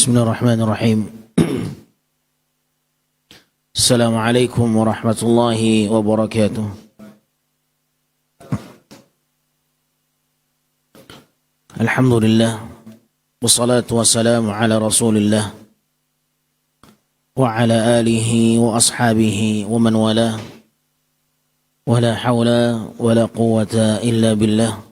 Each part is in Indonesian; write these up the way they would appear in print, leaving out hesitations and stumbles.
Bismillahirrahmanirrahim. Assalamualaikum warahmatullahi wabarakatuh. Alhamdulillah, wassalatu wassalamu ala rasulillah wa ala alihi wa ashabihi wa man wala, wa la hawla wa la quwwata illa billah.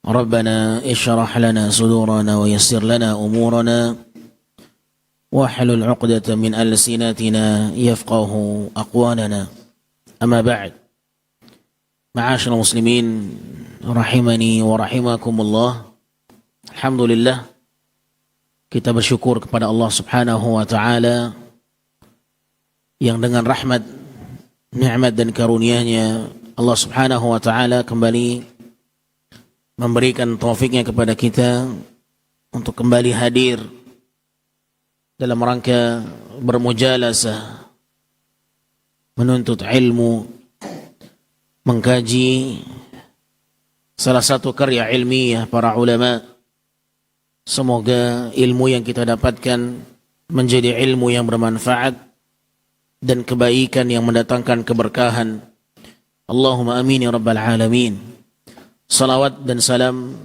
Rabbana ishrah lana sudurana wa yassir lana umurana wahlul 'uqdatam min alsinatina yafqahu aqwalana. Amma ba'd. Ma'asyiral muslimin rahimani wa rahimakumullah. Alhamdulillah, kita bersyukur kepada Allah Subhanahu wa taala yang dengan rahmat, nikmat dan karunia-Nya Allah Subhanahu wa taala kembali memberikan taufiknya kepada kita untuk kembali hadir dalam rangka bermujalasah, menuntut ilmu, mengkaji salah satu karya ilmiah para ulama. Semoga ilmu yang kita dapatkan menjadi ilmu yang bermanfaat dan kebaikan yang mendatangkan keberkahan. Allahumma amin ya rabbal alamin. Salawat dan salam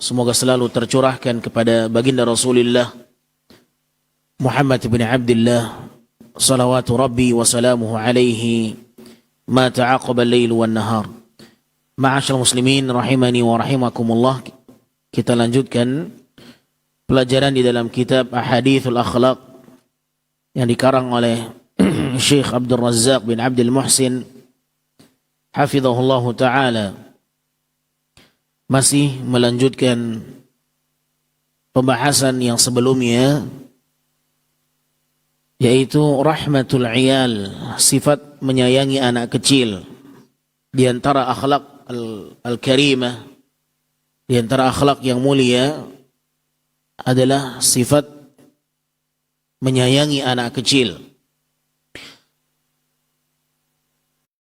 semoga selalu tercurahkan kepada baginda Rasulullah Muhammad bin Abdullah, salawatu Rabbi wa salamuhu alaihi ma ta'aqaba al-lail wan nahar. Ma'asyiral muslimin rahimani wa rahimakumullah. Kita lanjutkan pelajaran di dalam kitab Ahadithul Akhlaq yang dikarang oleh Syekh Abdul Razzaq bin Abdul Muhsin hafizahullahu ta'ala. Masih melanjutkan pembahasan yang sebelumnya, yaitu rahmatul iyal, sifat menyayangi anak kecil. Di antara akhlak al-karimah, di antara akhlak yang mulia adalah sifat menyayangi anak kecil.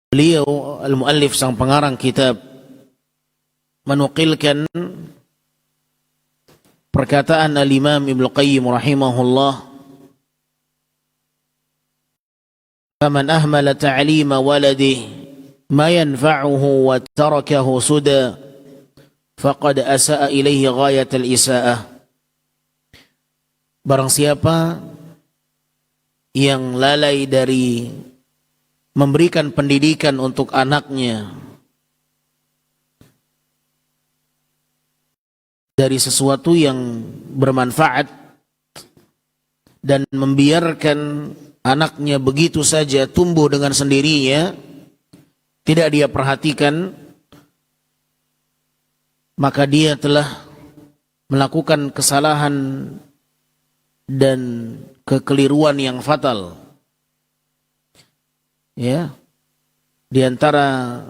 Beliau al-muallif, sang pengarang kitab, menukilkan perkataan al-Imam Ibnu Qayyim rahimahullah, "Faman ahmala ta'lima waladihi ma yanfa'uhu wa tarakahu suda faqad asa'a ilaihi ghayatal isaa'ah." Barang siapa yang lalai dari memberikan pendidikan untuk anaknya dari sesuatu yang bermanfaat dan membiarkan anaknya begitu saja tumbuh dengan sendirinya, tidak dia perhatikan, maka dia telah melakukan kesalahan dan kekeliruan yang fatal. Ya, di antara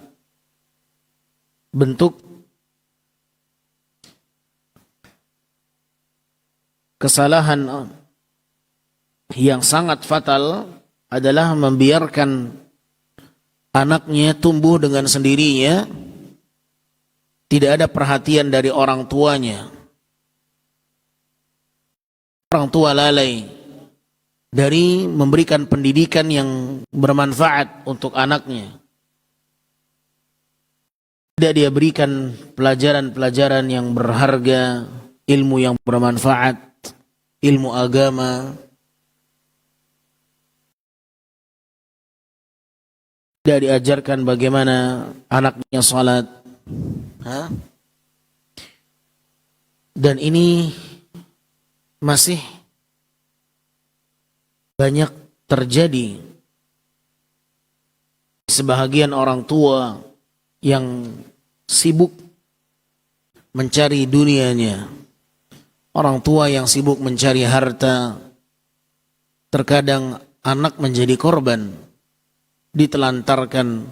bentuk kesalahan yang sangat fatal adalah membiarkan anaknya tumbuh dengan sendirinya, tidak ada perhatian dari orang tuanya. Orang tua lalai dari memberikan pendidikan yang bermanfaat untuk anaknya. Tidak dia berikan pelajaran-pelajaran yang berharga, ilmu yang bermanfaat, ilmu agama. Tidak diajarkan bagaimana anaknya salat. Dan ini masih banyak terjadi. Sebahagian orang tua yang sibuk mencari dunianya, orang tua yang sibuk mencari harta, terkadang anak menjadi korban, ditelantarkan,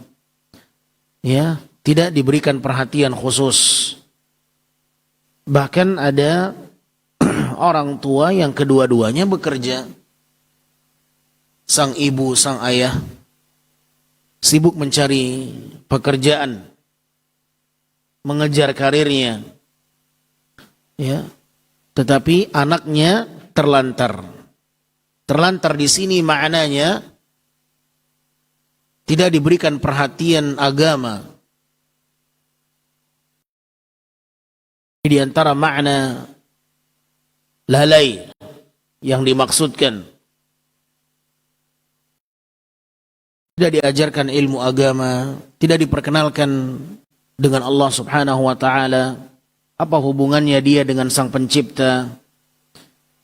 ya, tidak diberikan perhatian khusus. Bahkan ada orang tua yang kedua-duanya bekerja, sang ibu, sang ayah sibuk mencari pekerjaan, mengejar karirnya, ya, tetapi anaknya terlantar. Terlantar di sini maknanya tidak diberikan perhatian agama. Di antara makna lalai yang dimaksudkan. Tidak diajarkan ilmu agama, tidak diperkenalkan dengan Allah Subhanahu wa taala. Apa hubungannya dia dengan Sang Pencipta?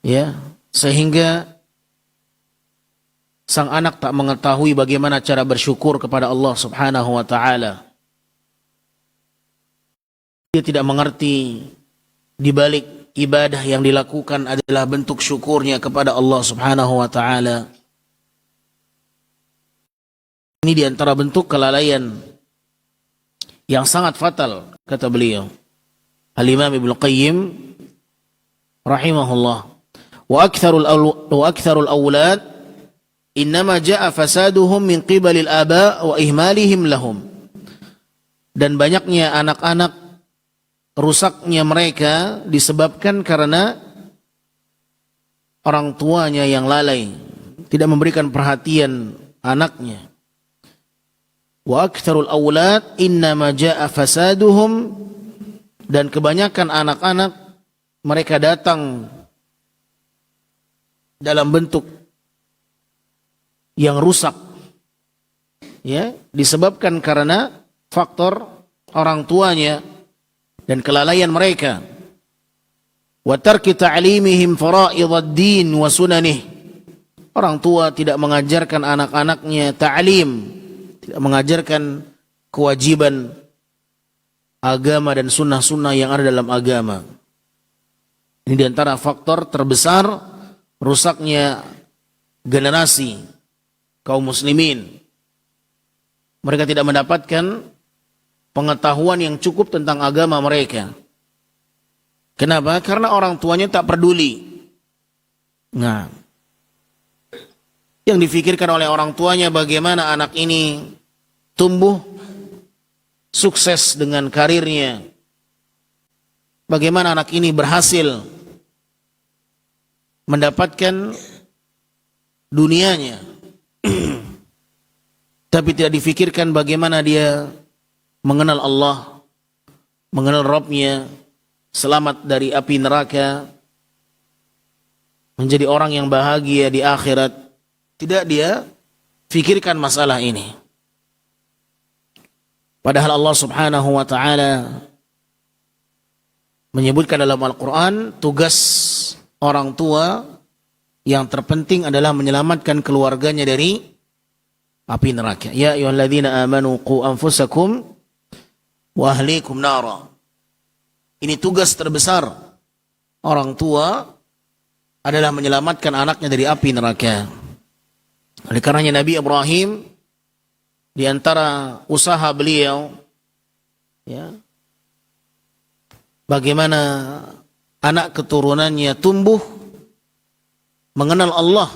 Ya, sehingga sang anak tak mengetahui bagaimana cara bersyukur kepada Allah Subhanahu wa taala. Dia tidak mengerti di balik ibadah yang dilakukan adalah bentuk syukurnya kepada Allah Subhanahu wa taala. Ini di antara bentuk kelalaian yang sangat fatal, kata beliau Al-Imam Ibnu Qayyim rahimahullah. Wa aktsarul awlad innama jaa fasaduhum min qibalil aba wa ihmalihim lahum. Dan banyaknya anak-anak, rusaknya mereka disebabkan karena orang tuanya yang lalai, tidak memberikan perhatian anaknya. Wa aktsarul awlad innama jaa fasaduhum, dan kebanyakan anak-anak mereka datang dalam bentuk yang rusak, ya, disebabkan karena faktor orang tuanya dan kelalaian mereka. Wa tarki ta'limihim fara'idad din wa sunanih. Orang tua tidak mengajarkan anak-anaknya ta'lim, tidak mengajarkan kewajiban agama dan sunnah-sunnah yang ada dalam agama. Ini di antara faktor terbesar rusaknya generasi kaum muslimin. Mereka tidak mendapatkan pengetahuan yang cukup tentang agama mereka. Kenapa? Karena orang tuanya tak peduli. Nah, yang difikirkan oleh orang tuanya bagaimana anak ini tumbuh sukses dengan karirnya, bagaimana anak ini berhasil mendapatkan dunianya. Tapi tidak difikirkan bagaimana dia mengenal Allah, mengenal Rabbnya, selamat dari api neraka, menjadi orang yang bahagia di akhirat. Tidak dia fikirkan masalah ini. Padahal Allah Subhanahu wa taala menyebutkan dalam Al-Quran, tugas orang tua yang terpenting adalah menyelamatkan keluarganya dari api neraka. Ya ayyuhalladzina amanu qu anfusakum wa ahlikum nara. Ini tugas terbesar orang tua, adalah menyelamatkan anaknya dari api neraka. Oleh karenanya Nabi Ibrahim, di antara usaha beliau, ya, bagaimana anak keturunannya tumbuh mengenal Allah,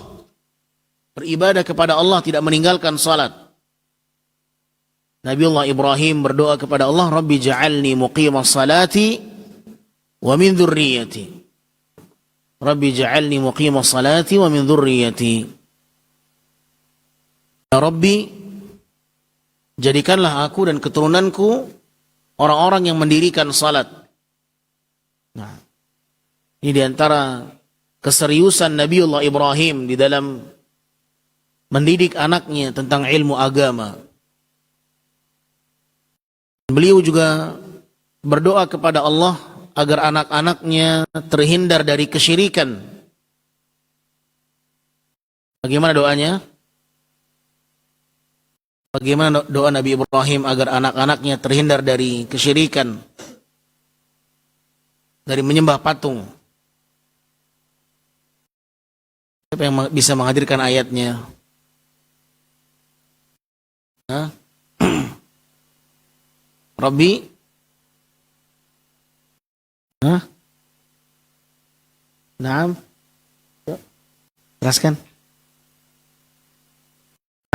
beribadah kepada Allah, tidak meninggalkan salat. Nabiullah Ibrahim berdoa kepada Allah, Rabbi ja'alni muqimas salati wa min dzurriyyati. Rabbi ja'alni muqimas salati wa min dzurriyyati. Ya Rabbi, jadikanlah aku dan keturunanku orang-orang yang mendirikan salat. Nah, ini diantara keseriusan Nabiullah Ibrahim di dalam mendidik anaknya tentang ilmu agama. Beliau juga berdoa kepada Allah agar anak-anaknya terhindar dari kesyirikan. Bagaimana doanya? Bagaimana doa Nabi Ibrahim agar anak-anaknya terhindar dari kesyirikan, dari menyembah patung? Siapa yang bisa menghadirkan ayatnya? Hah? Rabbi? Hah? Naam? Jelaskan.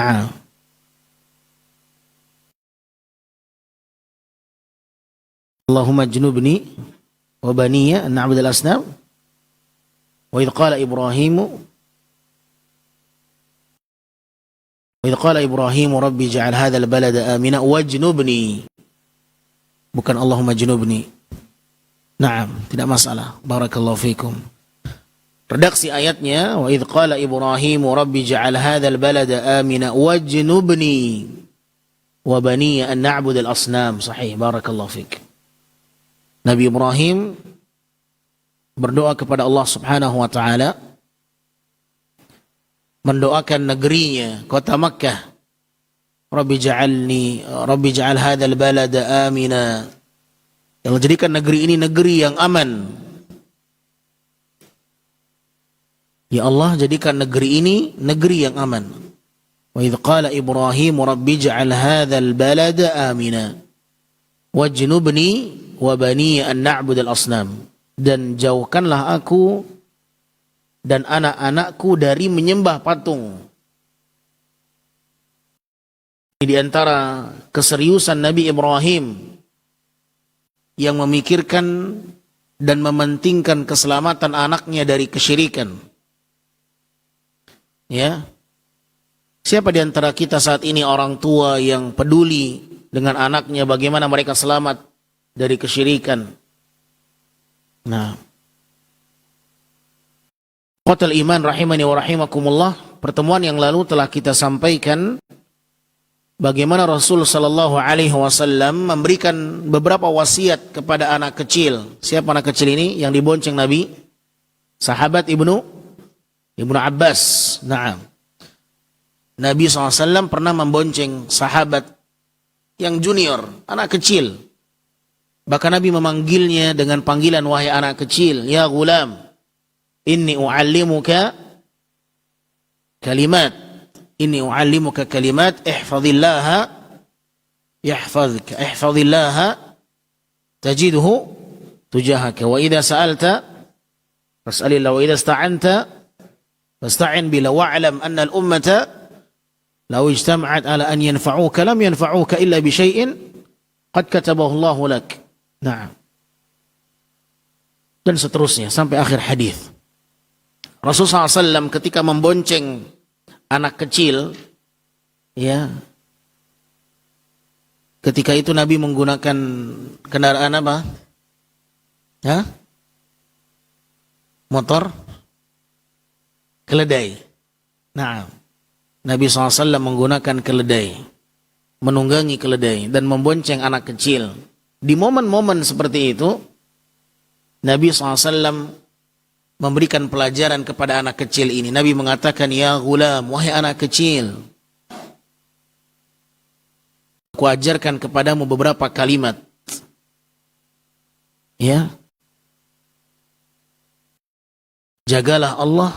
Naam. Allahumma junubni wa baniya an na'budal asnam. Wa idh qala Ibrahimu Rabbi ja'al hadzal balada amina wajnubni. Bukan Allahumma junubni. Naam, tidak masalah. Barakallahu fikum. Redaksi ayatnya, wa idh qala Ibrahimu Rabbi ja'al hadzal balada amina wajnubni wa baniya an na'budal asnam. Sahih, barakallahu fik. Nabi Ibrahim berdoa kepada Allah Subhanahu wa taala, mendoakan negerinya, kota Makkah. Rabbi ja'al hadzal balada amina. Ya Allah, jadikan negeri ini negeri yang aman. Ya Allah, jadikan negeri ini negeri yang aman. Wa idh qala Ibrahim Rabbi ja'al hadzal balada amina wajnubni wa bani an na'budal asnam. Dan jauhkanlah aku dan anak-anakku dari menyembah patung. Ini di antara keseriusan Nabi Ibrahim yang memikirkan dan mementingkan keselamatan anaknya dari kesyirikan. Ya, siapa di antara kita saat ini orang tua yang peduli dengan anaknya bagaimana mereka selamat dari kesyirikan? Nah, qatal iman rahimani wa rahimakumullah, pertemuan yang lalu telah kita sampaikan bagaimana Rasul sallallahu alaihi wasallam memberikan beberapa wasiat kepada anak kecil. Siapa anak kecil ini yang dibonceng Nabi? Sahabat Ibnu Abbas. Naam. Nabi SAW pernah membonceng sahabat yang junior, anak kecil. Bahkan Nabi memanggilnya dengan panggilan wahai anak kecil, ya gulam, inni u'allimuka kalimat, ihfazillaha yahfazka, ihfazillaha tajidhu tujahaka, wa idza sa'alta fas'alillah, wa idza ista'anta fasta'in bila, wa'lam anna al-ummata law ijtama'at ala an yanfa'uka lam yanfa'uka illa bi syai'in qad katabahu Allahu lak. Nah, dan seterusnya sampai akhir hadis. Rasulullah SAW ketika membonceng anak kecil, ya, ketika itu Nabi menggunakan kendaraan apa? Ya? Motor keledai. Nah, Nabi SAW menggunakan keledai, menunggangi keledai dan membonceng anak kecil. Di momen-momen seperti itu, Nabi SAW memberikan pelajaran kepada anak kecil ini. Nabi mengatakan, ya gulam, wahai anak kecil, aku ajarkan kepadamu beberapa kalimat. Ya, jagalah Allah,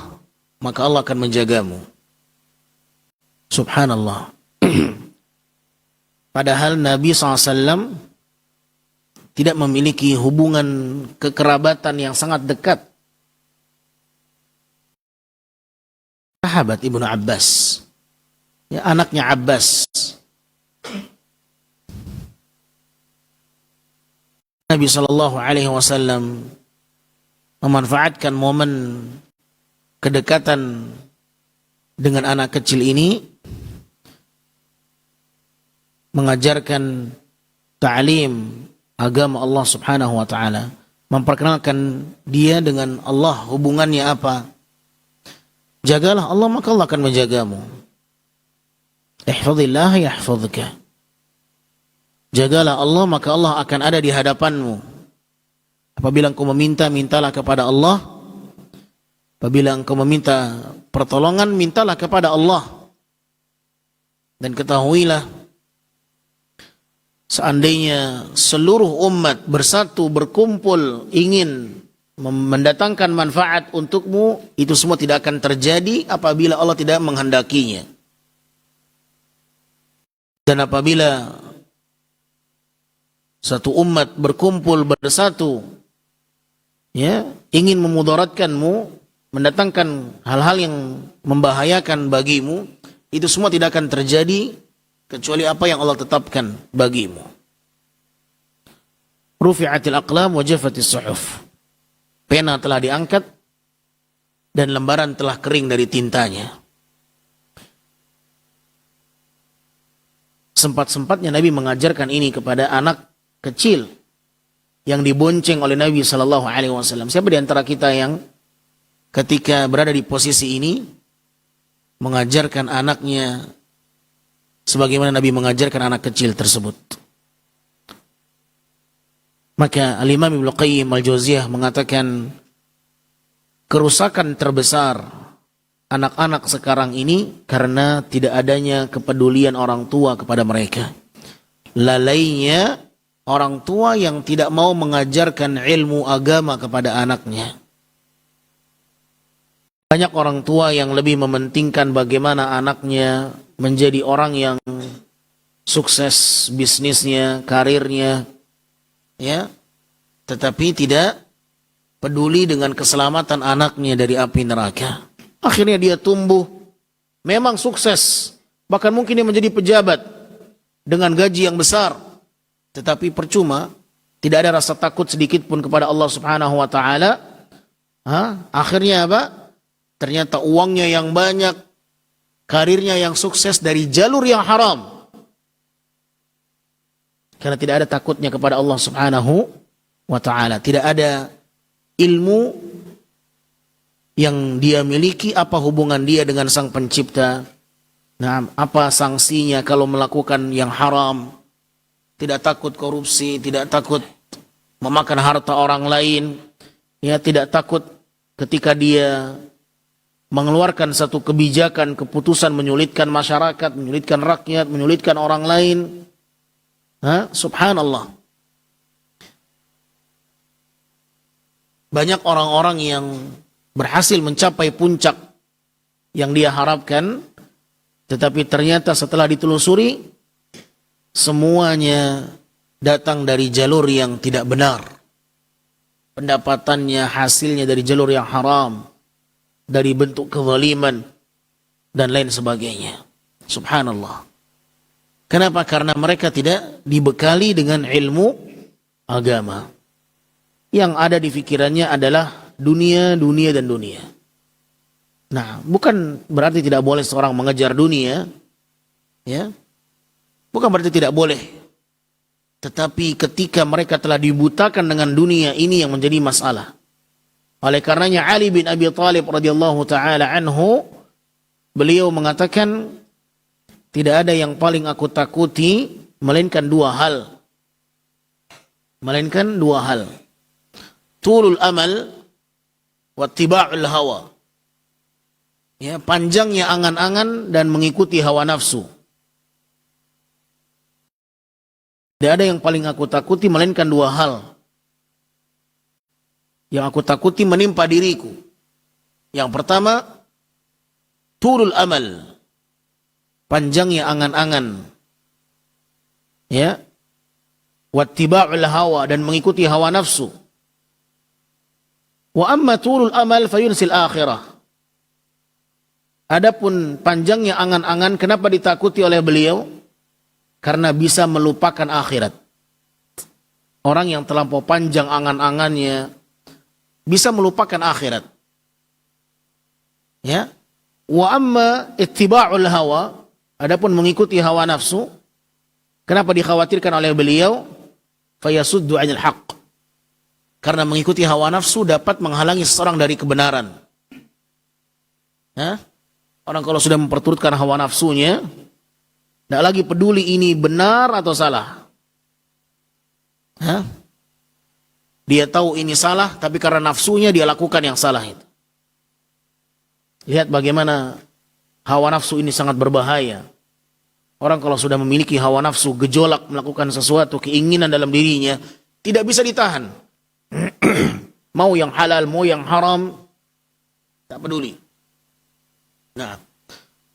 maka Allah akan menjagamu. Subhanallah. Padahal Nabi SAW tidak memiliki hubungan kekerabatan yang sangat dekat. Sahabat Ibnu Abbas, ya, anaknya Abbas. Nabi SAW memanfaatkan momen kedekatan dengan anak kecil ini, mengajarkan ta'lim agama Allah Subhanahu wa taala, memperkenalkan dia dengan Allah, hubungannya apa. Jagalah Allah, maka Allah akan menjagamu. Ihfazillah yahfazka. Jagalah Allah, maka Allah akan ada di hadapanmu. Apabila engkau meminta, mintalah kepada Allah. Apabila engkau meminta pertolongan, mintalah kepada Allah. Dan ketahuilah, seandainya seluruh umat bersatu, berkumpul, ingin mendatangkan manfaat untukmu, itu semua tidak akan terjadi apabila Allah tidak menghendakinya. Dan apabila satu umat berkumpul, bersatu, ya, ingin memudaratkanmu, mendatangkan hal-hal yang membahayakan bagimu, itu semua tidak akan terjadi kecuali apa yang Allah tetapkan bagimu. Rufi'atil aqlam wa jaffatis suhuf. Pena telah diangkat dan lembaran telah kering dari tintanya. Sempat-sempatnya Nabi mengajarkan ini kepada anak kecil yang dibonceng oleh Nabi Shallallahu Alaihi Wasallam. Siapa di antara kita yang ketika berada di posisi ini mengajarkan anaknya sebagaimana Nabi mengajarkan anak kecil tersebut? Maka Al-Imam Ibnu Qayyim Al-Jauziyah mengatakan kerusakan terbesar anak-anak sekarang ini karena tidak adanya kepedulian orang tua kepada mereka. Lalainya orang tua yang tidak mau mengajarkan ilmu agama kepada anaknya. Banyak orang tua yang lebih mementingkan bagaimana anaknya menjadi orang yang sukses bisnisnya, karirnya, ya, tetapi tidak peduli dengan keselamatan anaknya dari api neraka. Akhirnya dia tumbuh, memang sukses, bahkan mungkin dia menjadi pejabat dengan gaji yang besar, tetapi percuma, tidak ada rasa takut sedikit pun kepada Allah Subhanahu wa taala. Akhirnya apa? Ternyata uangnya yang banyak, karirnya yang sukses dari jalur yang haram. Karena tidak ada takutnya kepada Allah Subhanahu wa ta'ala. Tidak ada ilmu yang dia miliki, apa hubungan dia dengan sang pencipta. Nah, apa sanksinya kalau melakukan yang haram. Tidak takut korupsi, tidak takut memakan harta orang lain. Ya, tidak takut ketika dia mengeluarkan satu kebijakan, keputusan menyulitkan masyarakat, menyulitkan rakyat, menyulitkan orang lain. Subhanallah. Banyak orang-orang yang berhasil mencapai puncak yang dia harapkan, tetapi ternyata setelah ditelusuri, semuanya datang dari jalur yang tidak benar. Pendapatannya, hasilnya dari jalur yang haram, dari bentuk kezaliman, dan lain sebagainya. Subhanallah. Kenapa? Karena mereka tidak dibekali dengan ilmu agama. Yang ada di pikirannya adalah dunia, dunia, dan dunia. Nah, bukan berarti tidak boleh seorang mengejar dunia, ya. Bukan berarti tidak boleh. Tetapi ketika mereka telah dibutakan dengan dunia, ini yang menjadi masalah. Oleh karenanya Ali bin Abi Thalib radhiyallahu taala anhu, beliau mengatakan, tidak ada yang paling aku takuti melainkan dua hal. Melainkan dua hal. Tulul amal wa ittiba'ul hawa. Ya, panjangnya angan-angan dan mengikuti hawa nafsu. Tidak ada yang paling aku takuti melainkan dua hal. Yang aku takuti menimpa diriku. Yang pertama, tulul amal. Panjangnya angan-angan. Ya. Wattiba'ul hawa, dan mengikuti hawa nafsu. Wa amma tulul amal fayunsil akhirah. Adapun panjangnya angan-angan, kenapa ditakuti oleh beliau? Karena bisa melupakan akhirat. Orang yang terlampau panjang angan-angannya bisa melupakan akhirat. Ya. Wa amma ittiba'ul hawa, adapun mengikuti hawa nafsu, kenapa dikhawatirkan oleh beliau? Fayasuddu 'anil haqq. Karena mengikuti hawa nafsu dapat menghalangi seseorang dari kebenaran. Ya? Orang kalau sudah memperturutkan hawa nafsunya, tidak lagi peduli ini benar atau salah. Ya? Dia tahu ini salah, tapi karena nafsunya dia lakukan yang salah itu. Lihat bagaimana hawa nafsu ini sangat berbahaya. Orang kalau sudah memiliki hawa nafsu, gejolak melakukan sesuatu, keinginan dalam dirinya, tidak bisa ditahan. Mau yang halal, mau yang haram, tak peduli. Nah,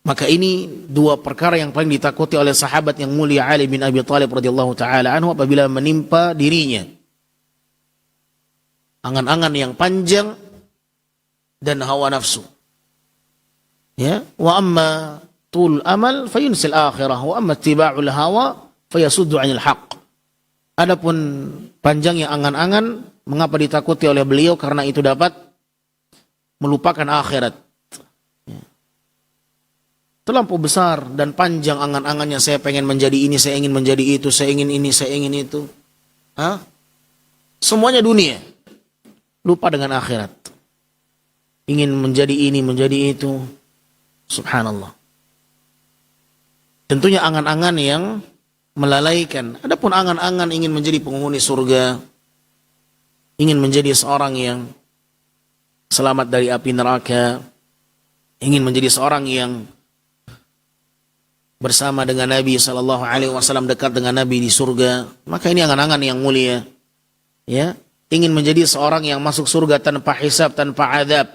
maka ini dua perkara yang paling ditakuti oleh sahabat yang mulia Ali bin Abi Thalib radhiyallahu taala anhu apabila menimpa dirinya. Angan-angan yang panjang dan hawa nafsu. Ya, wa amma tul amal fayunsil akhirah wa amma ittiba'ul hawa fayasuddu 'anil haqq. Adapun panjangnya angan-angan, mengapa ditakuti oleh beliau? Karena itu dapat melupakan akhirat. Terlampau besar dan panjang angan-angannya, saya pengen menjadi ini, saya ingin menjadi itu, saya ingin ini, saya ingin itu. Semuanya dunia. Lupa dengan akhirat. Ingin menjadi ini, menjadi itu. Subhanallah. Tentunya angan-angan yang melalaikan. Adapun angan-angan ingin menjadi penghuni surga, ingin menjadi seorang yang selamat dari api neraka, ingin menjadi seorang yang bersama dengan Nabi SAW, dekat dengan Nabi di surga, maka ini angan-angan yang mulia. Ya, ingin menjadi seorang yang masuk surga tanpa hisab, tanpa adab.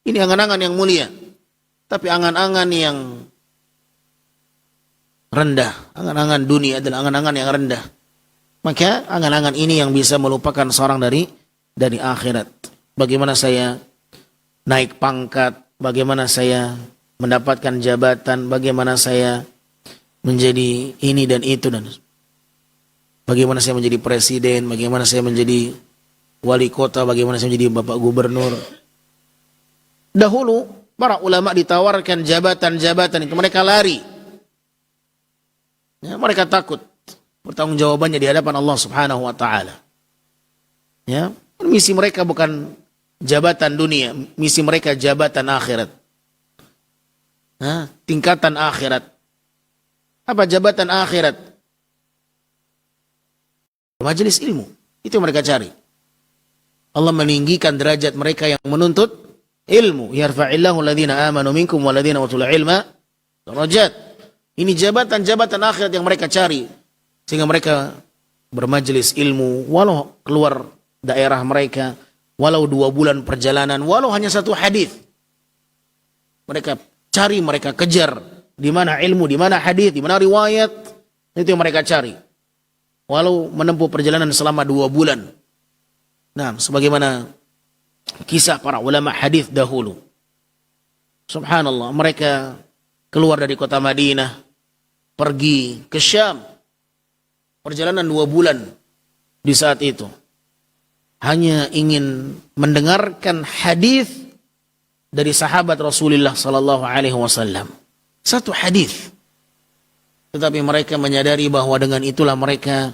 Ini angan-angan yang mulia. Tapi angan-angan yang rendah, angan-angan dunia adalah angan-angan yang rendah. Maka angan-angan ini yang bisa melupakan seorang dari akhirat. Bagaimana saya naik pangkat, bagaimana saya mendapatkan jabatan, bagaimana saya menjadi ini dan itu, dan bagaimana saya menjadi presiden, bagaimana saya menjadi wali kota, bagaimana saya menjadi bapak gubernur. Dahulu para ulama ditawarkan jabatan-jabatan itu, mereka lari. Ya, mereka takut pertanggungjawabannya di hadapan Allah Subhanahu wa taala. Ya, misi mereka bukan jabatan dunia, misi mereka jabatan akhirat. Tingkatan akhirat. Apa jabatan akhirat? Majelis ilmu. Itu yang mereka cari. Allah meninggikan derajat mereka yang menuntut ilmu. Yarfa'illahu alladhina amanu minkum walladhina utul ilma darajat. Ini jabatan-jabatan akhirat yang mereka cari. Sehingga mereka bermajelis ilmu, walau keluar daerah mereka, walau 2 bulan perjalanan, walau hanya 1 hadis. Mereka cari, mereka kejar. Di mana ilmu, di mana hadis, di mana riwayat. Itu yang mereka cari. Walau menempuh perjalanan selama 2 bulan. Nah, sebagaimana kisah para ulama hadis dahulu. Subhanallah, mereka keluar dari kota Madinah, pergi ke Syam. Perjalanan 2 bulan di saat itu. Hanya ingin mendengarkan hadis dari sahabat Rasulullah sallallahu alaihi wasallam. 1 hadis. Tetapi mereka menyadari bahwa dengan itulah mereka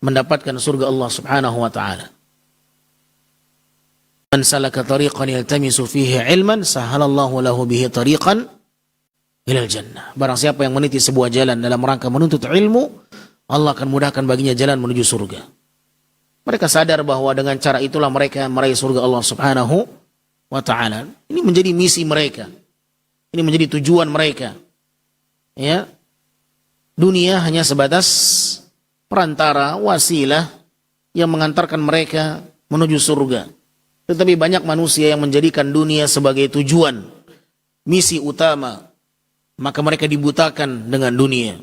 mendapatkan surga Allah Subhanahu wa taala. Man salaka tariqan yaltamisu fihi ilman sahalallahu lahu bihi tariqan ilal jannah. Barang siapa yang meniti sebuah jalan dalam rangka menuntut ilmu, Allah akan mudahkan baginya jalan menuju surga. Mereka sadar bahwa dengan cara itulah mereka meraih surga Allah Subhanahu wa ta'ala. Ini menjadi misi mereka. Ini menjadi tujuan mereka. Ya. Dunia hanya sebatas perantara, wasilah yang mengantarkan mereka menuju surga. Tetapi banyak manusia yang menjadikan dunia sebagai tujuan, misi utama. Maka mereka dibutakan dengan dunia.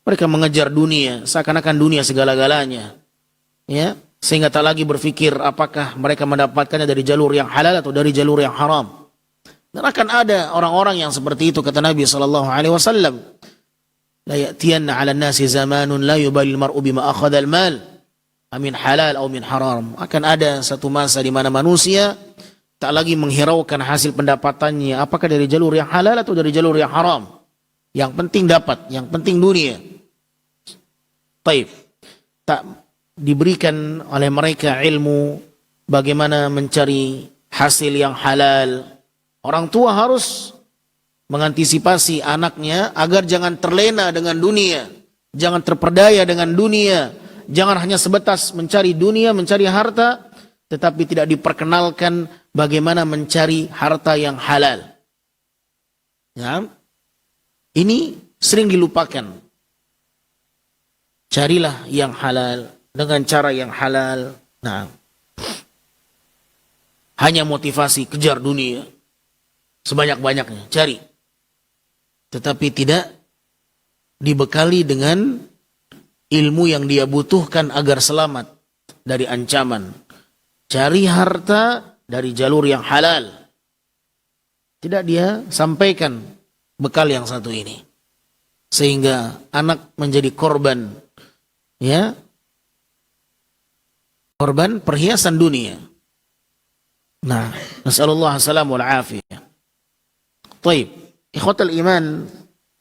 Mereka mengejar dunia, seakan-akan dunia segala-galanya. Ya, sehingga tak lagi berpikir apakah mereka mendapatkannya dari jalur yang halal atau dari jalur yang haram. Dan akan ada orang-orang yang seperti itu, kata Nabi SAW. La ya'tiyanna 'ala an-nasi zamanun la yubalil mar'u bima akhadha al-mal amin halal atau min haram. Akan ada satu masa di mana manusia tak lagi menghiraukan hasil pendapatannya apakah dari jalur yang halal atau dari jalur yang haram. Yang penting dapat, yang penting dunia. Taib. Tak diberikan oleh mereka ilmu bagaimana mencari hasil yang halal. Orang tua harus mengantisipasi anaknya agar jangan terlena dengan dunia, jangan terperdaya dengan dunia, jangan hanya sebatas mencari dunia, mencari harta, tetapi tidak diperkenalkan bagaimana mencari harta yang halal. Ya. Ini sering dilupakan. Carilah yang halal dengan cara yang halal. Nah, hanya motivasi kejar dunia sebanyak-banyaknya, cari. Tetapi tidak dibekali dengan ilmu yang dia butuhkan agar selamat dari ancaman. Cari harta dari jalur yang halal. Tidak dia sampaikan bekal yang satu ini. Sehingga anak menjadi korban, ya, korban perhiasan dunia. Nah, nasallallahu alaihi wal afiyah. Baik, ikhwatal iman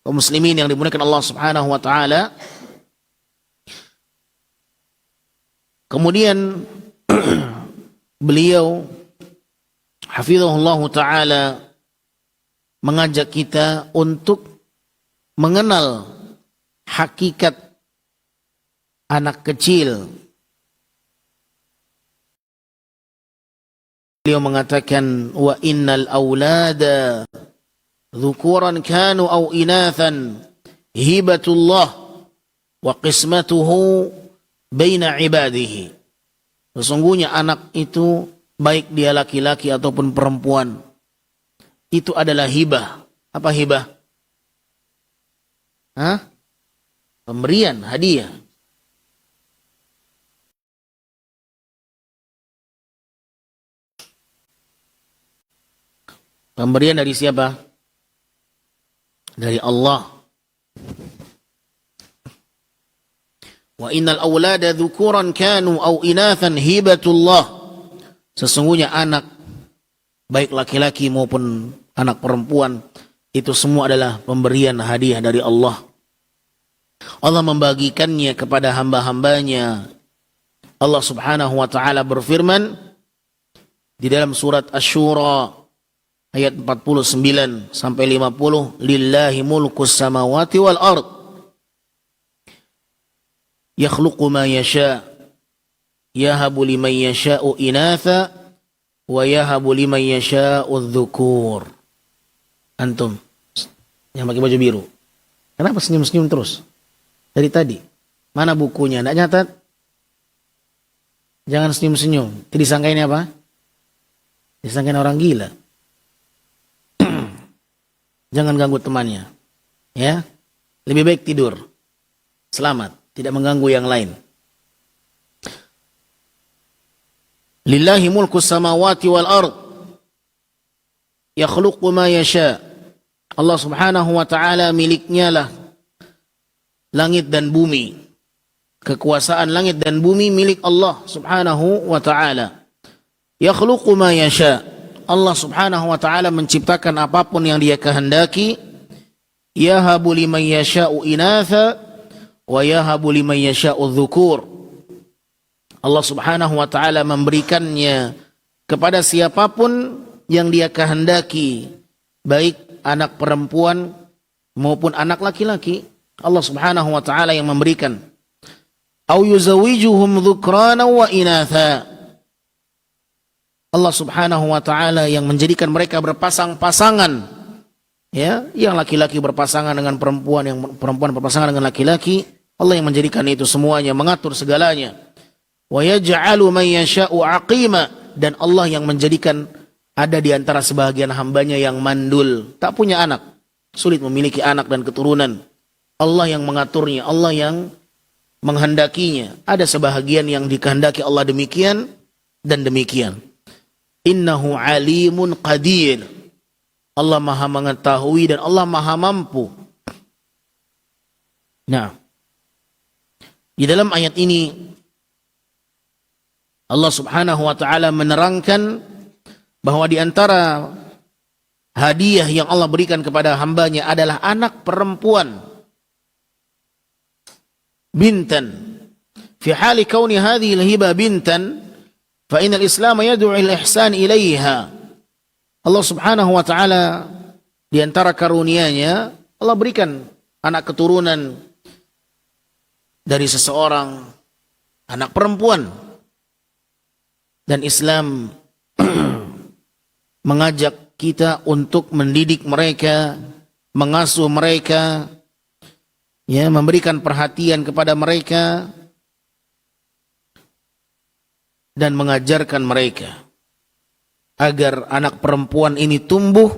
kaum muslimin yang dimuliakan Allah Subhanahu wa taala. Kemudian beliau hafizahullah taala mengajak kita untuk mengenal hakikat anak kecil. Beliau mengatakan wa innal aulada dzukuran kanu aw inathan hibatullah wa qismatuhu baina ibadihi. Sesungguhnya anak itu baik dia laki-laki ataupun perempuan itu adalah hibah. Apa hibah? Pemberian, hadiah. Pemberian dari siapa? Dari Allah. Wa innal awlada dzukuran kanu aw inathan hibatullah. Sesungguhnya anak baik laki-laki maupun anak perempuan itu semua adalah pemberian hadiah dari Allah. Allah membagikannya kepada hamba-hambanya. Allah Subhanahu wa taala berfirman di dalam surat Asy-Syura ayat 49 sampai 50, lillahi mulkus samawati wal ard yakhluqu ma yasha yahabu liman yasha'u inatha wa yahabu liman yasha'u adh-dhukur. Antum yang pakai baju biru, kenapa senyum-senyum terus dari tadi? Mana bukunya? Nggak nyatat? Jangan senyum-senyum. Disangkain apa? Disangkain orang gila. Jangan ganggu temannya. Ya. Lebih baik tidur. Selamat, tidak mengganggu yang lain. Lillahi mulkus samawati wal ard yakhluqu ma yasha. Allah Subhanahu wa taala miliknya lah langit dan bumi. Kekuasaan langit dan bumi milik Allah Subhanahu wa taala. Yakhluqu ma yasha. Allah Subhanahu wa taala menciptakan apapun yang Dia kehendaki. Yahabu liman yasha'u inatha wa yahabu liman yasha'u dzukur. Allah Subhanahu wa taala memberikannya kepada siapapun yang Dia kehendaki, baik anak perempuan maupun anak laki-laki. Allah Subhanahu wa taala yang memberikan. Au yuzawijuhum dzukrana wa inatha. Allah Subhanahu wa taala yang menjadikan mereka berpasang-pasangan. Ya, yang laki-laki berpasangan dengan perempuan, yang perempuan berpasangan dengan laki-laki. Allah yang menjadikan itu semuanya, mengatur segalanya. Wa yaj'alu man yasha'u 'aqima, dan Allah yang menjadikan ada di antara sebahagian hambanya yang mandul, tak punya anak, sulit memiliki anak dan keturunan. Allah yang mengaturnya, Allah yang menghendakinya. Ada sebahagian yang dikehendaki Allah demikian dan demikian. Innahu alimun qadir. Allah maha mengetahui dan Allah maha mampu. Nah, di dalam ayat ini Allah Subhanahu wa taala menerangkan bahwa di antara hadiah yang Allah berikan kepada hambanya adalah anak perempuan. Bintan. Fi hali kauni hadhihi al-hiba bintan, fa innal Islam yad'u al-ihsan ilaiha. Allah Subhanahu wa taala di antara karunia-Nya Allah berikan anak keturunan dari seseorang, anak perempuan. Dan Islam mengajak kita untuk mendidik mereka, mengasuh mereka, ya, memberikan perhatian kepada mereka dan mengajarkan mereka agar anak perempuan ini tumbuh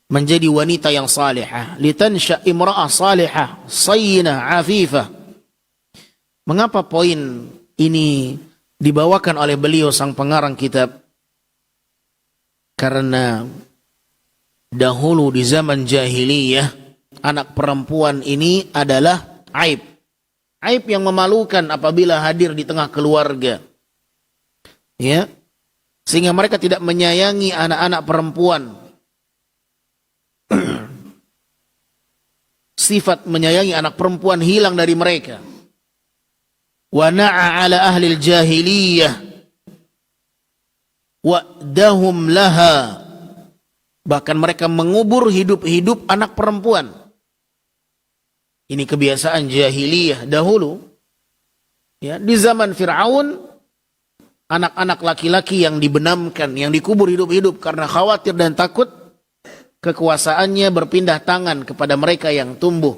menjadi wanita yang salihah. Litansha imra'ah salihah, sayyinah, afifah. Mengapa poin ini dibawakan oleh beliau sang pengarang kitab? Karena dahulu di zaman jahiliyah anak perempuan ini adalah aib. Aib yang memalukan apabila hadir di tengah keluarga. Ya. sehingga mereka tidak menyayangi anak-anak perempuan. Sifat menyayangi anak perempuan hilang dari mereka. Wa na'a ala ahli jahiliyah wa'dahum laha. Bahkan mereka mengubur hidup-hidup anak perempuan. Ini kebiasaan jahiliyah dahulu. Ya, di zaman Fir'aun, anak-anak laki-laki yang dibenamkan, yang dikubur hidup-hidup karena khawatir dan takut kekuasaannya berpindah tangan kepada mereka yang tumbuh.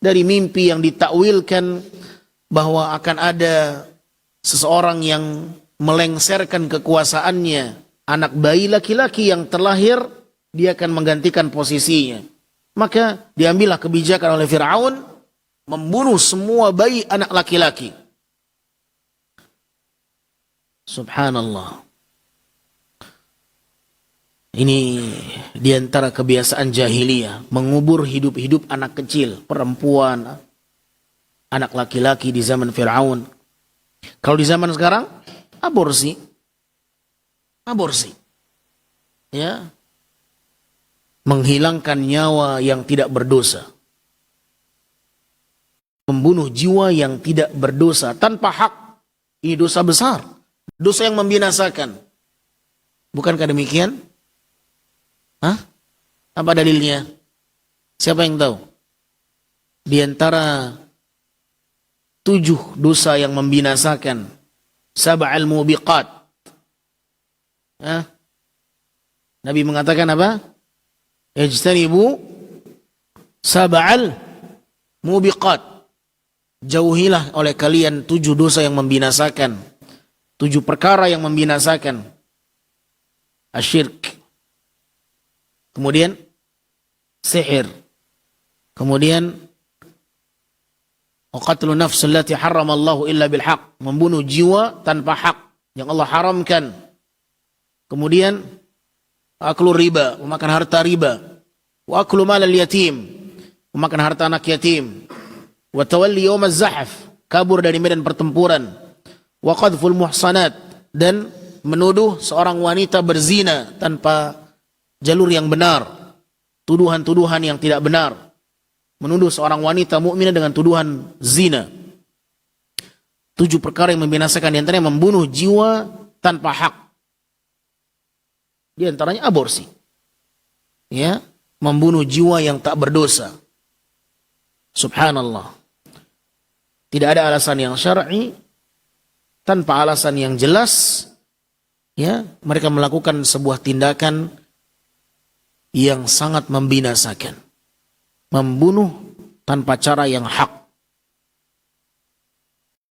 Dari mimpi yang ditakwilkan bahwa akan ada seseorang yang melengsarkan kekuasaannya, anak bayi laki-laki yang terlahir, dia akan menggantikan posisinya. Maka diambillah kebijakan oleh Fir'aun membunuh semua bayi anak laki-laki. Subhanallah. Ini diantara kebiasaan jahiliyah, mengubur hidup-hidup anak kecil, perempuan, anak laki-laki di zaman Fir'aun. Kalau di zaman sekarang, aborsi. Ya. Menghilangkan nyawa yang tidak berdosa. Membunuh jiwa yang tidak berdosa tanpa hak. Ini dosa besar. Dosa yang membinasakan. Bukankah demikian? Hah? Apa dalilnya? Siapa yang tahu? Di antara 7 dosa yang membinasakan, sab'al mubiqat. Nabi mengatakan apa? Ijtanibu sab'al mubiqat. Jauhilah oleh kalian 7 dosa yang membinasakan. 7 perkara yang membinasakan. Asyirk. Kemudian sihir. Kemudian qatlun nafs allati harramallahu illa bil haq. Membunuh jiwa tanpa hak yang Allah haramkan. Kemudian aklu riba, memakan harta riba. Wa aklu malal yatim, memakan harta anak yatim. Wa tawalli yawmaz zahf, kabur dari medan pertempuran. Wa qadful muhsanat, dan menuduh seorang wanita berzina tanpa jalur yang benar. Tuduhan-tuduhan yang tidak benar. Menuduh seorang wanita mukminah dengan tuduhan zina. 7 perkara yang membinasakan, di antaranya membunuh jiwa tanpa hak. Di antaranya aborsi. Ya, membunuh jiwa yang tak berdosa. Subhanallah. Tidak ada alasan yang syar'i, tanpa alasan yang jelas, ya, mereka melakukan sebuah tindakan yang sangat membinasakan. Membunuh tanpa cara yang hak.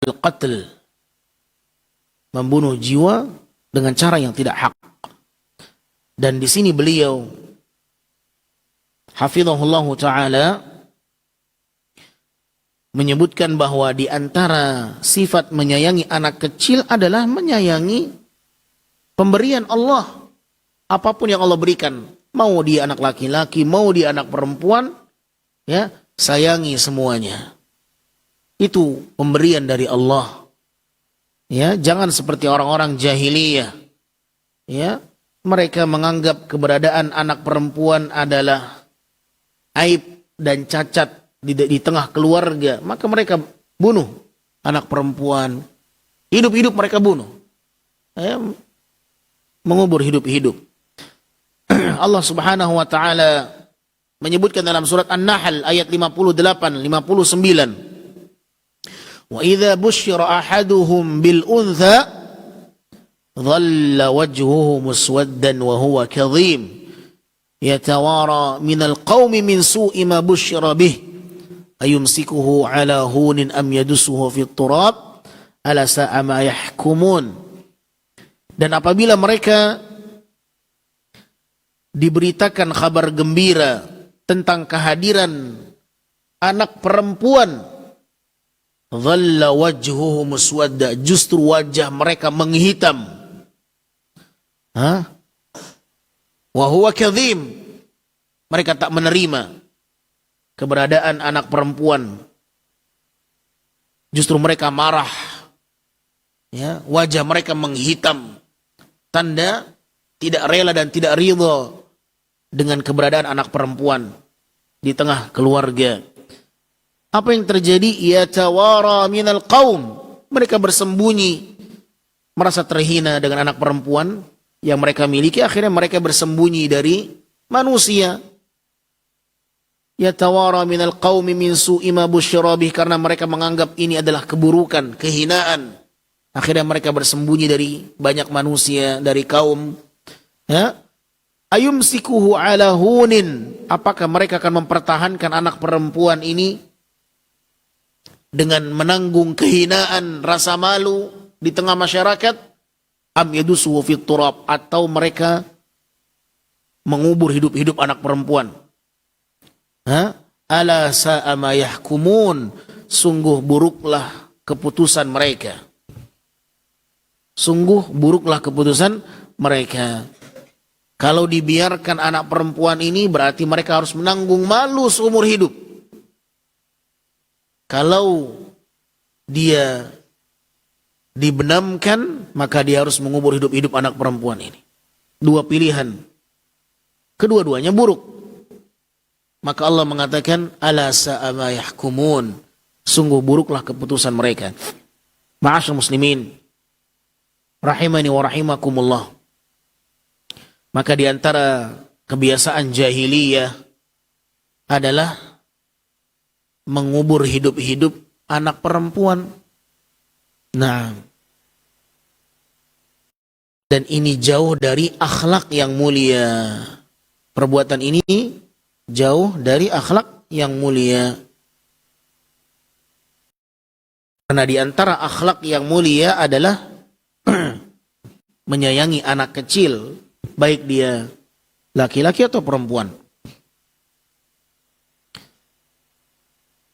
Al-qatl. Membunuh jiwa dengan cara yang tidak hak. Dan di sini beliau hafizahullah taala menyebutkan bahwa di antara sifat menyayangi anak kecil adalah menyayangi pemberian Allah. Apapun yang Allah berikan, mau dia anak laki-laki, mau dia anak perempuan, ya, sayangi semuanya. Itu pemberian dari Allah. Ya, jangan seperti orang-orang jahiliyah. Ya, mereka menganggap keberadaan anak perempuan adalah aib dan cacat di tengah keluarga. Maka mereka bunuh anak perempuan. Hidup-hidup mereka bunuh. Ya, mengubur hidup-hidup. Allah Subhanahu wa taala menyebutkan dalam surat An-Nahl ayat 58, 59. Wa idza busyira ahaduhum bil untha dhalla wajhuhu muswaddan wa huwa kadhim yatawara minal qaumi min su'i ma busyira bih ayumsikuhu ala hunin am yadussuhu fit turab ala sa'a ma yahkumun. Dan apabila mereka diberitakan kabar gembira tentang kehadiran anak perempuan, dhalla wajhuhu muswadda, justru wajah mereka menghitam. Wa huwa kadhim, mereka tak menerima keberadaan anak perempuan. Justru mereka marah. Ya, wajah mereka menghitam. tanda tidak rela dan tidak ridha dengan keberadaan anak perempuan di tengah keluarga. Apa yang terjadi? Yatawara minal qaum. Mereka bersembunyi, merasa terhina dengan anak perempuan yang mereka miliki. Akhirnya mereka bersembunyi dari manusia. Yatawara minal qaumi min su'i ma busyira bih, karena mereka menganggap ini adalah keburukan, kehinaan. Akhirnya mereka bersembunyi dari banyak manusia, dari kaum. Ya? Ayumsikuhu ala hunin. Apakah mereka akan mempertahankan anak perempuan ini dengan menanggung kehinaan, rasa malu di tengah masyarakat? Am yadusuhu fit turab, atau mereka mengubur hidup-hidup anak perempuan? Ala sa'a ma yahkumun. Sungguh buruklah keputusan mereka. Sungguh buruklah keputusan mereka. Kalau dibiarkan anak perempuan ini, berarti mereka harus menanggung malu seumur hidup. Kalau dia dibenamkan, maka dia harus mengubur hidup-hidup anak perempuan ini. Dua pilihan. Kedua-duanya buruk. Maka Allah mengatakan, ala sa'a ma yahkumun. Sungguh buruklah keputusan mereka. Ma'asyar muslimin, rahimani wa rahimakumullah. Maka di antara kebiasaan jahiliyah adalah mengubur hidup-hidup anak perempuan. Nah, dan ini jauh dari akhlak yang mulia. Perbuatan ini jauh dari akhlak yang mulia. Karena di antara akhlak yang mulia adalah menyayangi anak kecil, baik dia laki-laki atau perempuan.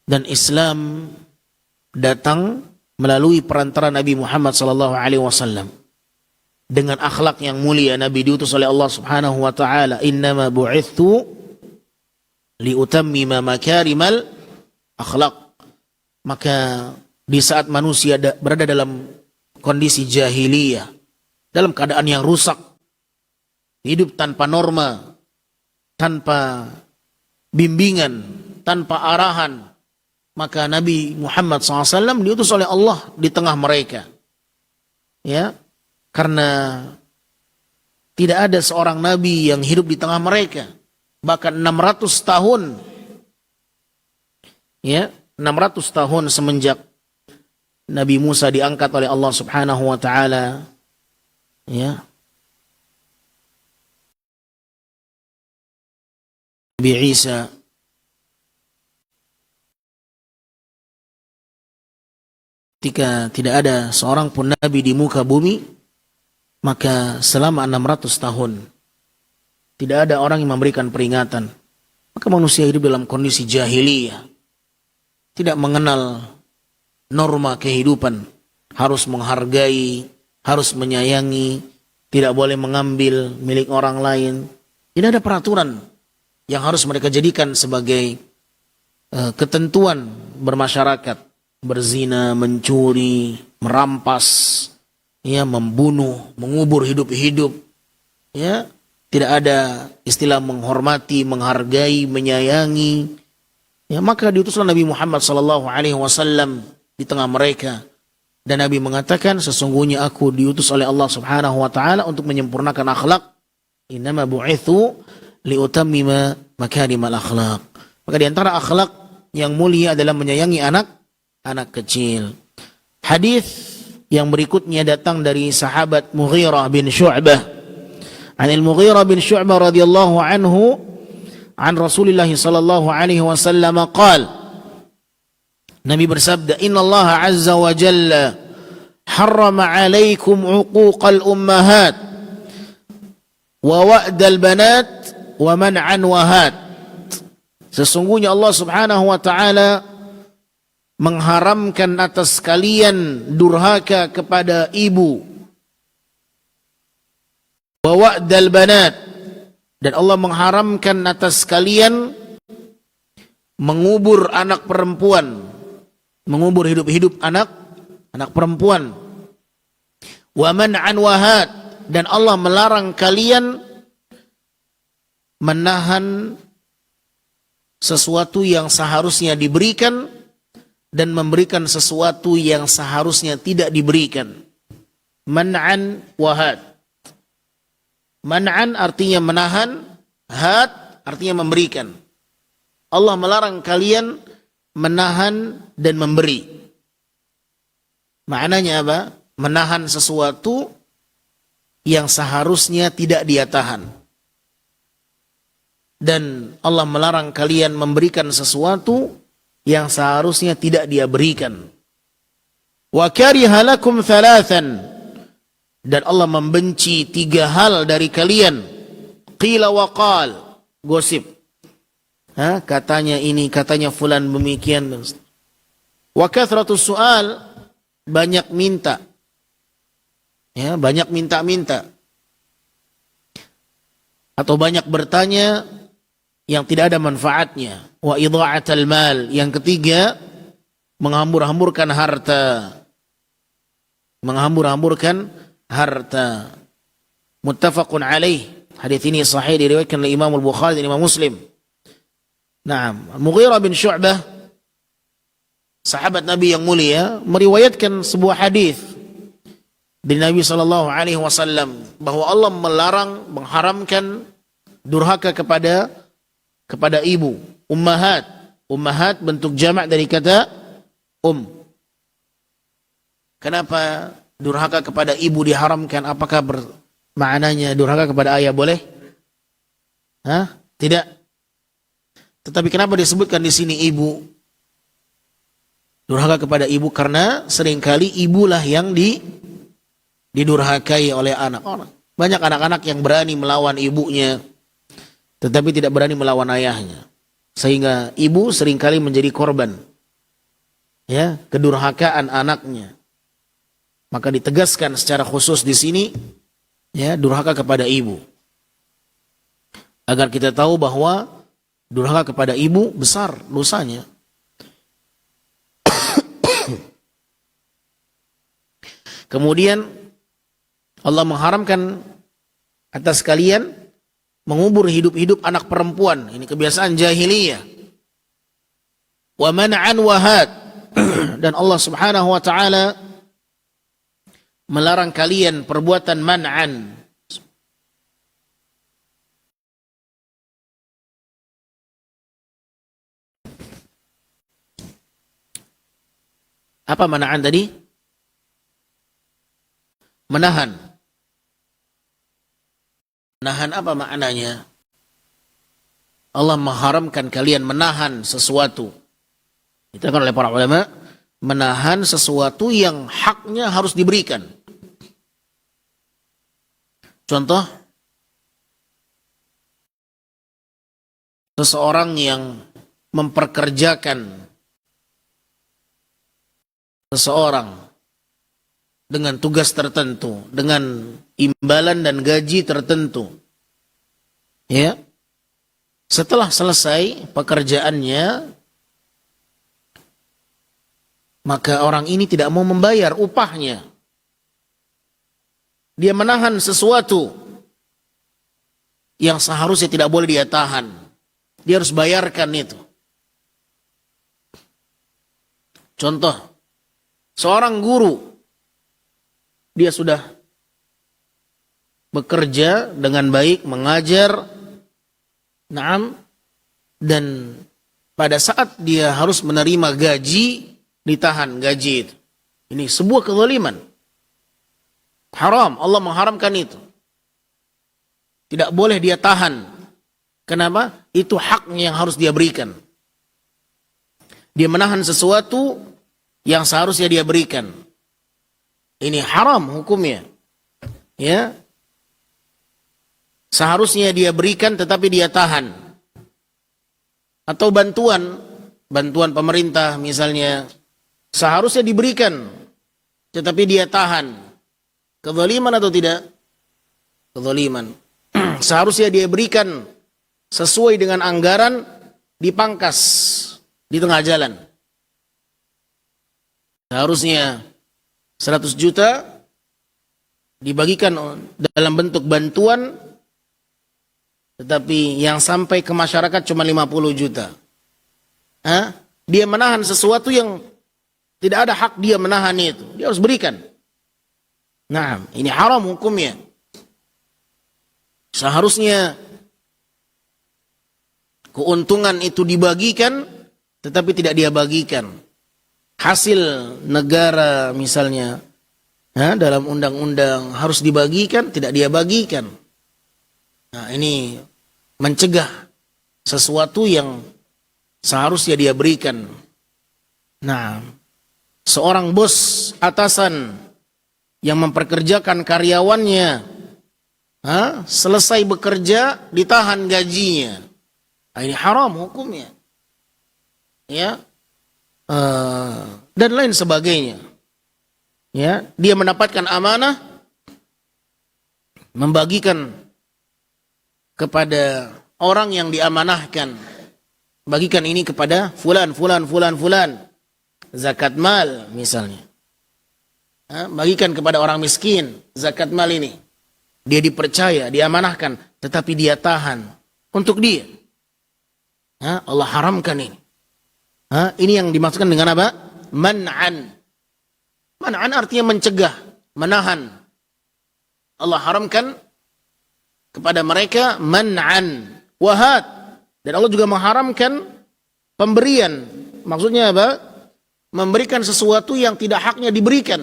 Dan Islam datang melalui perantara Nabi Muhammad SAW dengan akhlak yang mulia. Nabi diutus oleh Allah Subhanahu wa taala, "Innama bu'ithu liutammima makarimal akhlak." Maka di saat manusia berada dalam kondisi jahiliyah, dalam keadaan yang rusak, hidup tanpa norma, tanpa bimbingan, tanpa arahan, maka Nabi Muhammad SAW diutus oleh Allah di tengah mereka. Ya, karena tidak ada seorang Nabi yang hidup di tengah mereka. Bahkan 600 tahun. Ya, 600 tahun semenjak Nabi Musa diangkat oleh Allah Subhanahu wa taala. Ya. Nabi Isa ketika tidak ada seorang pun nabi di muka bumi, maka selama 600 tahun tidak ada orang yang memberikan peringatan. Maka manusia hidup dalam kondisi jahiliyah, tidak mengenal norma kehidupan, harus menghargai, harus menyayangi, tidak boleh mengambil milik orang lain. Tidak ada peraturan yang harus mereka jadikan sebagai ketentuan bermasyarakat. Berzina, mencuri, merampas, ya, membunuh, mengubur hidup-hidup. Ya, tidak ada istilah menghormati, menghargai, menyayangi. Ya, maka diutuslah Nabi Muhammad SAW di tengah mereka. Dan Nabi mengatakan, sesungguhnya aku diutus oleh Allah Subhanahu wa taala untuk menyempurnakan akhlak. Innama bu'ithu liutammima makarimal akhlak. Maka di antara akhlak yang mulia adalah menyayangi anak kecil. Hadis yang berikutnya datang dari sahabat Mughirah bin Syu'bah. Anil Mughirah bin Syu'bah radhiyallahu anhu an Rasulullah sallallahu alaihi wasallam qaal. Nabi bersabda, "Inna Allah azza wa jalla harrama 'alaikum 'uquqal ummahat wa wa'dal banat wa man'an wahat." Sesungguhnya Allah Subhanahu wa taala mengharamkan atas kalian durhaka kepada ibu, wa wa'dal banat, dan Allah mengharamkan atas kalian mengubur anak perempuan, mengubur hidup-hidup anak perempuan, wa man'an wahat, dan Allah melarang kalian menahan sesuatu yang seharusnya diberikan dan memberikan sesuatu yang seharusnya tidak diberikan. Man'an wa had. Man'an artinya menahan, had artinya memberikan. Allah melarang kalian menahan dan memberi. Maknanya apa? Menahan sesuatu yang seharusnya tidak dia tahan. Dan Allah melarang kalian memberikan sesuatu yang seharusnya tidak dia berikan. Wa kariha lakum thalathan, dan Allah membenci 3 hal dari kalian. Qila wa qal, gosip. Katanya ini, katanya fulan demikian. Wa kathratus su'al, banyak minta. Ya, banyak minta-minta. Atau banyak bertanya yang tidak ada manfaatnya. Wa idha'atal mal, yang ketiga menghambur-hamburkan harta. Menghambur-hamburkan harta. Muttafaqun alaih. Hadis ini sahih diriwayatkan oleh Imam Al-Bukhari dan Imam Muslim. Naam, Mughirah bin Syu'bah, sahabat Nabi yang mulia, meriwayatkan sebuah hadis dari Nabi sallallahu alaihi wasallam bahwa Allah melarang, mengharamkan durhaka kepada ibu, ummahat. Ummahat bentuk jamak dari kata Kenapa durhaka kepada ibu diharamkan? Apakah maknanya durhaka kepada ayah boleh? Tidak. Tetapi kenapa disebutkan di sini ibu? Durhaka kepada ibu karena seringkali ibulah yang didurhakai oleh anak. Banyak anak-anak yang berani melawan ibunya, tetapi tidak berani melawan ayahnya. Sehingga ibu seringkali menjadi korban, ya, kedurhakaan anaknya. Maka ditegaskan secara khusus di sini, ya, durhaka kepada ibu. Agar kita tahu bahwa durhaka kepada ibu besar dosanya. Kemudian Allah mengharamkan atas kalian mengubur hidup-hidup anak perempuan. Ini kebiasaan jahiliyah. Wa man'an wa had. Dan Allah Subhanahu wa taala melarang kalian perbuatan man'an. Apa man'an tadi? Menahan. Menahan apa maknanya? Allah mengharamkan kalian menahan sesuatu. Diterangkan oleh para ulama, menahan sesuatu yang haknya harus diberikan. Contoh, seseorang yang memperkerjakan seseorang dengan tugas tertentu, dengan imbalan dan gaji tertentu. Ya. Setelah selesai pekerjaannya, maka orang ini tidak mau membayar upahnya. Dia menahan sesuatu yang seharusnya tidak boleh dia tahan. Dia harus bayarkan itu. Contoh, seorang guru, dia sudah bekerja dengan baik, mengajar, dan pada saat dia harus menerima gaji, ditahan gaji itu. Ini sebuah kezaliman. Haram, Allah mengharamkan itu. Tidak boleh dia tahan. Kenapa? Itu haknya yang harus dia berikan. Dia menahan sesuatu yang seharusnya dia berikan. Ini haram hukumnya. Ya. Seharusnya dia berikan tetapi dia tahan. Atau bantuan pemerintah misalnya, seharusnya diberikan tetapi dia tahan. Kezaliman atau tidak? Kezaliman. Seharusnya dia berikan sesuai dengan anggaran, dipangkas di tengah jalan. Seharusnya 100 juta dibagikan dalam bentuk bantuan, tetapi yang sampai ke masyarakat cuma 50 juta. Dia menahan sesuatu yang tidak ada hak dia menahan itu. Dia harus berikan. Nah, ini haram hukumnya. Seharusnya keuntungan itu dibagikan, tetapi tidak dia bagikan. Hasil negara misalnya, dalam undang-undang harus dibagikan, tidak dia bagikan. Nah, ini mencegah sesuatu yang seharusnya dia berikan. Nah, seorang bos atasan yang memperkerjakan karyawannya, selesai bekerja ditahan gajinya. Nah, ini haram hukumnya. Ya, dan lain sebagainya. Ya, dia mendapatkan amanah, membagikan kepada orang yang diamanahkan. Bagikan ini kepada fulan. Zakat mal misalnya. Bagikan kepada orang miskin zakat mal ini. Dia dipercaya, diamanahkan, tetapi dia tahan untuk dia. Allah haramkan ini. Ini yang dimaksudkan dengan apa? Man'an. Man'an artinya mencegah, menahan. Allah haramkan kepada mereka man'an, wahad. Dan Allah juga mengharamkan pemberian. Maksudnya apa? Memberikan sesuatu yang tidak haknya diberikan.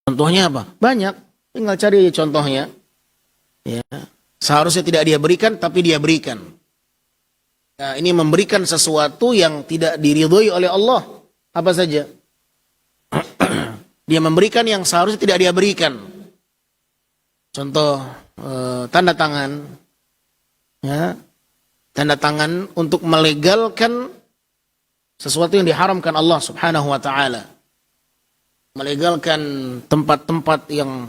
Contohnya apa? Banyak. Tinggal cari contohnya. Ya. Seharusnya tidak dia berikan, tapi dia berikan. Nah, ini memberikan sesuatu yang tidak diridhoi oleh Allah. Apa saja? Dia memberikan yang seharusnya tidak dia berikan. Contoh, tanda tangan. Ya, tanda tangan untuk melegalkan sesuatu yang diharamkan Allah subhanahu wa ta'ala. Melegalkan tempat-tempat yang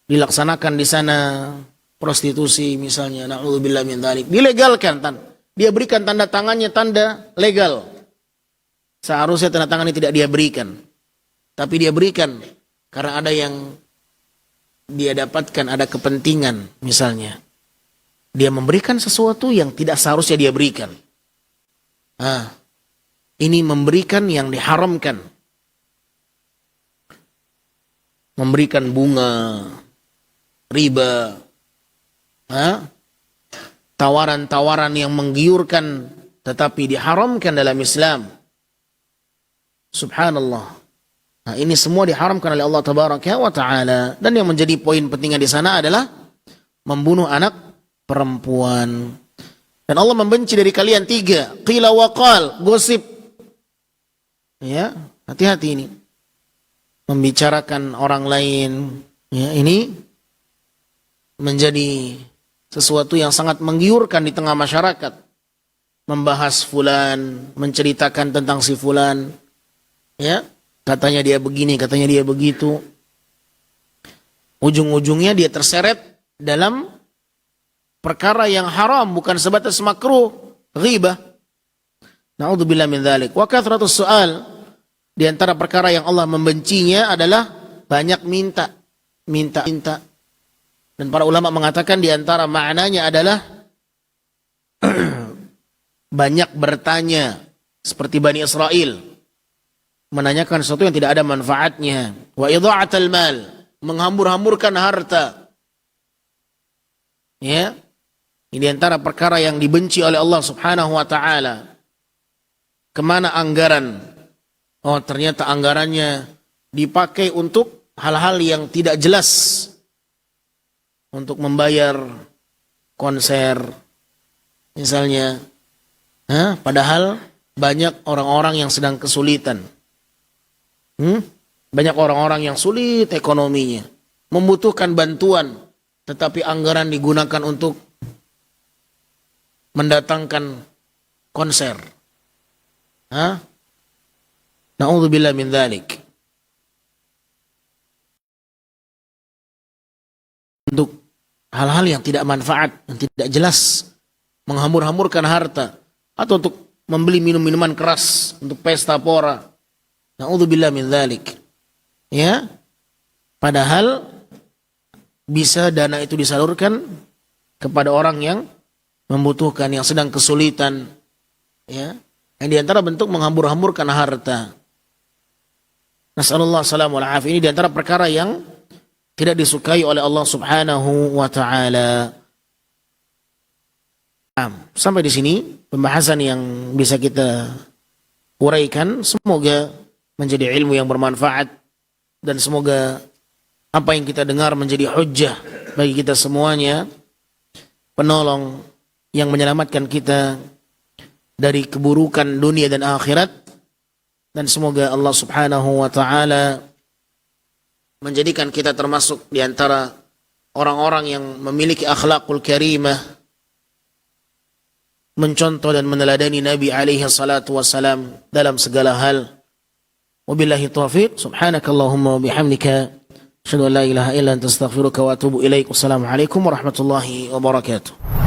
dilaksanakan di sana prostitusi misalnya, na'udzubillah min dzalik, dilegalkan, dia berikan tanda tangannya, tanda legal. Seharusnya tanda tangan ini tidak dia berikan, tapi dia berikan karena ada yang dia dapatkan, ada kepentingan misalnya. Dia memberikan sesuatu yang tidak seharusnya dia berikan. Ini memberikan yang diharamkan. Memberikan bunga, riba, tawaran-tawaran yang menggiurkan tetapi diharamkan dalam Islam. Subhanallah. Nah, ini semua diharamkan oleh Allah Tabaraka wa Ta'ala. Dan yang menjadi poin pentingnya di sana adalah membunuh anak perempuan. Dan Allah membenci dari kalian 3. Qila wa qal, gosip. Ya, hati-hati ini. Membicarakan orang lain. Ya, ini menjadi sesuatu yang sangat menggiurkan di tengah masyarakat. Membahas fulan, menceritakan tentang si fulan. Ya, katanya dia begini, katanya dia begitu. Ujung-ujungnya dia terseret dalam perkara yang haram, bukan sebatas makruh, ghibah. Na'udzubillah min dzalik. Wa kathratus su'al, di antara perkara yang Allah membencinya adalah banyak minta. Dan para ulama mengatakan di antara maknanya adalah banyak bertanya, seperti Bani Israel, menanyakan sesuatu yang tidak ada manfaatnya. Wa idha'atal mal, menghambur-hamburkan harta. Ya, ini di antara perkara yang dibenci oleh Allah Subhanahu wa Ta'ala. Kemana anggaran? Oh, ternyata anggarannya dipakai untuk hal-hal yang tidak jelas. Untuk membayar konser misalnya. Padahal banyak orang-orang yang sedang kesulitan. Banyak orang-orang yang sulit ekonominya, membutuhkan bantuan, tetapi anggaran digunakan untuk mendatangkan konser. Na'udzubillah min dzalik. Untuk hal-hal yang tidak manfaat, yang tidak jelas, menghambur-hamburkan harta, atau untuk membeli minum-minuman keras untuk pesta pora. Na'udzubillah min dzalik. Ya. Padahal bisa dana itu disalurkan kepada orang yang membutuhkan, yang sedang kesulitan, ya. Yang di antara bentuk menghambur-hamburkan harta. Nasallallahu alaihi wa sallam. Ini di antara perkara yang tidak disukai oleh Allah Subhanahu wa taala. Sampai di sini pembahasan yang bisa kita uraikan, semoga menjadi ilmu yang bermanfaat dan semoga apa yang kita dengar menjadi hujjah bagi kita semuanya, penolong yang menyelamatkan kita dari keburukan dunia dan akhirat, dan semoga Allah Subhanahu wa taala menjadikan kita termasuk di antara orang-orang yang memiliki akhlakul karimah, mencontoh dan meneladani Nabi alaihi salatu wassalam dalam segala hal. Wabillahi taufiq. Subhanakallahumma wa bihamdika asyhadu an la ilaha illa anta astaghfiruka wa atubu ilaik. Wassalamu alaikum warahmatullahi wabarakatuh.